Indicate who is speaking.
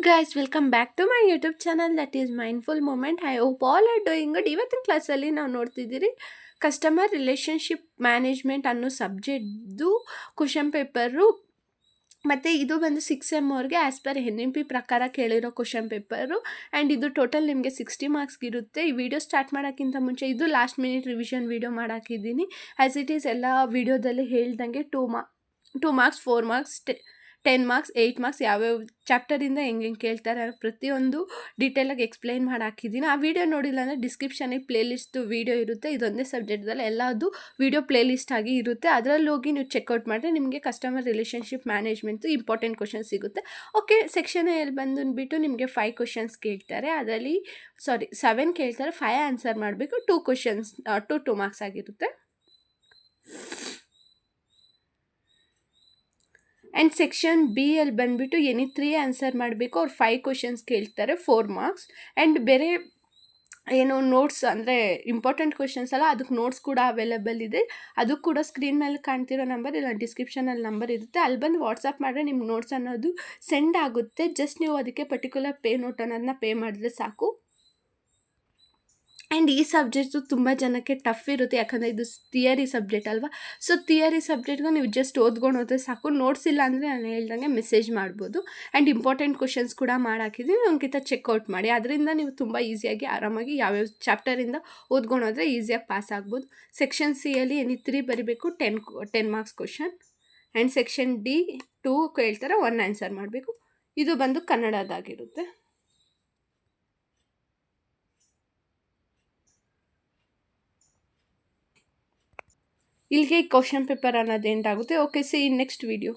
Speaker 1: guys, welcome back to my YouTube channel that is Mindful Moment. I hope all are doing good. ಇವತ್ತಿನ ಕ್ಲಾಸಲ್ಲಿ ನಾವು ನೋಡ್ತಿದ್ದೀರಿ customer relationship management ಅನ್ನೋ ಸಬ್ಜೆಕ್ಟ್ದು question paper. ಮತ್ತು ಇದು ಬಂದು 6M ಅವ್ರಿಗೆ ಆ್ಯಸ್ ಪರ್ NMP ಪ್ರಕಾರ ಕೇಳಿರೋ ಕ್ವಶನ್ ಪೇಪರು. ಆ್ಯಂಡ್ ಇದು ಟೋಟಲ್ ನಿಮಗೆ 60 ಮಾರ್ಕ್ಸ್ಗೆ ಇರುತ್ತೆ. ಈ ವಿಡಿಯೋ ಸ್ಟಾರ್ಟ್ ಮಾಡೋಕ್ಕಿಂತ ಮುಂಚೆ ಇದು ಲಾಸ್ಟ್ ಮಿನಿಟ್ ರಿವಿಷನ್ ವಿಡಿಯೋ ಮಾಡಾಕಿದ್ದೀನಿ. ಆ್ಯಸ್ ಇಟ್ ಈಸ್ ಎಲ್ಲ ವಿಡಿಯೋದಲ್ಲಿ ಹೇಳ್ದಂಗೆ 2 ಮಾರ್ಕ್ಸ್ 4 ಮಾರ್ಕ್ಸ್ 10 ಮಾರ್ಕ್ಸ್ 8 ಮಾರ್ಕ್ಸ್ ಯಾವ್ಯಾವ ಚಾಪ್ಟರಿಂದ ಹೆಂಗೆ ಕೇಳ್ತಾರೆ ಪ್ರತಿಯೊಂದು ಡೀಟೇಲಾಗಿ ಎಕ್ಸ್ಪ್ಲೈನ್ ಮಾಡಿ ಹಾಕಿದ್ದೀನಿ. ಆ ವಿಡಿಯೋ ನೋಡಿಲ್ಲ ಅಂದರೆ ಡಿಸ್ಕ್ರಿಪ್ಷನಿಗೆ ಪ್ಲೇಲಿಸ್ಟು ವಿಡಿಯೋ ಇರುತ್ತೆ. ಇದೊಂದೇ ಸಬ್ಜೆಕ್ಟ್ದಲ್ಲಿ ಎಲ್ಲದು ವಿಡಿಯೋ ಪ್ಲೇಲಿಸ್ಟ್ ಆಗಿ ಇರುತ್ತೆ. ಅದರಲ್ಲಿ ಹೋಗಿ ನೀವು ಚೆಕ್ಔಟ್ ಮಾಡಿದ್ರೆ ನಿಮಗೆ customer relationship management important questions ಸಿಗುತ್ತೆ. ಓಕೆ, ಸೆಕ್ಷನ್ ಎಲ್ಲಿ ಬಂದುಬಿಟ್ಟು ನಿಮಗೆ 5 ಕ್ವಶನ್ಸ್ ಕೇಳ್ತಾರೆ. ಅದರಲ್ಲಿ 7 ಕೇಳ್ತಾರೆ, 5 ಆನ್ಸರ್ ಮಾಡಬೇಕು. 2 ಕ್ವಶನ್ಸ್ 2 ಮಾರ್ಕ್ಸ್ ಆಗಿರುತ್ತೆ. ಆ್ಯಂಡ್ ಸೆಕ್ಷನ್ ಬಿ ಅಲ್ಲಿ ಬಂದುಬಿಟ್ಟು 3 ಆನ್ಸರ್ ಮಾಡಬೇಕು. ಅವ್ರು 5 ಕ್ವಶನ್ಸ್ ಕೇಳ್ತಾರೆ, 4 ಮಾರ್ಕ್ಸ್. ಆ್ಯಂಡ್ ಬೇರೆ ಏನು ನೋಟ್ಸ್ ಅಂದರೆ ಇಂಪಾರ್ಟೆಂಟ್ ಕ್ವಶನ್ಸ್ ಅಲ್ಲ, ಅದಕ್ಕೆ ನೋಟ್ಸ್ ಕೂಡ ಅವೈಲೇಬಲ್ ಇದೆ. ಅದು ಕೂಡ ಸ್ಕ್ರೀನ್ ಮೇಲೆ ಕಾಣ್ತಿರೋ ನಂಬರ್ ಇಲ್ಲ ಡಿಸ್ಕ್ರಿಪ್ಷನಲ್ಲಿ ನಂಬರ್ ಇರುತ್ತೆ. ಅಲ್ಲಿ ಬಂದು ವಾಟ್ಸಪ್ ಮಾಡಿದ್ರೆ ನಿಮ್ಗೆ ನೋಟ್ಸ್ ಅನ್ನೋದು ಸೆಂಡ್ ಆಗುತ್ತೆ. ಜಸ್ಟ್ ನೀವು ಅದಕ್ಕೆ ಪರ್ಟಿಕ್ಯುಲರ್ ಪೇ ನೋಟ್ ಅನ್ನೋದನ್ನ ಪೇ ಮಾಡಿದ್ರೆ ಸಾಕು. ಆ್ಯಂಡ್ ಈ ಸಬ್ಜೆಕ್ಟು ತುಂಬ ಜನಕ್ಕೆ ಟಫ್ ಇರುತ್ತೆ, ಯಾಕಂದರೆ ಇದು ಥಿಯರಿ ಸಬ್ಜೆಕ್ಟ್ ಅಲ್ವಾ. ಸೊ ಥಿಯರಿ ಸಬ್ಜೆಕ್ಟ್ಗೆ ನೀವು ಜಸ್ಟ್ ಓದ್ಕೊಂಡು ಹೋದರೆ ಸಾಕು. ನೋಟ್ಸ್ ಇಲ್ಲ ಅಂದರೆ ನಾನು ಹೇಳ್ದಂಗೆ ಮೆಸೇಜ್ ಮಾಡ್ಬೋದು. ಆ್ಯಂಡ್ ಇಂಪಾರ್ಟೆಂಟ್ ಕ್ವಶನ್ಸ್ ಕೂಡ ಮಾಡಾಕಿದ್ದೀನಿ, ಒಂದ್ಕಿಂತ ಚೆಕ್ಔಟ್ ಮಾಡಿ. ಅದರಿಂದ ನೀವು ತುಂಬ ಈಸಿಯಾಗಿ ಆರಾಮಾಗಿ ಯಾವ್ಯಾವ ಚಾಪ್ಟರಿಂದ ಓದ್ಕೊಂಡು ಹೋದರೆ ಈಸಿಯಾಗಿ ಪಾಸ್ ಆಗ್ಬೋದು. ಸೆಕ್ಷನ್ ಸಿ ಅಲ್ಲಿ 3 ಬರೀಬೇಕು, 10 marks question. And section D 2 ಕೇಳ್ತಾರೆ, 1 ಆನ್ಸರ್ ಮಾಡಬೇಕು. ಇದು ಬಂದು ಕನ್ನಡದಾಗಿರುತ್ತೆ. ಇಲ್ಲಿಗೆ ಕ್ವಶನ್ ಪೇಪರ್ ಅನ್ನೋದು ಎಂಡ್ ಆಗುತ್ತೆ. ಓಕೆ, ಸಿ ಇನ್ ನೆಕ್ಸ್ಟ್ ವಿಡಿಯೋ.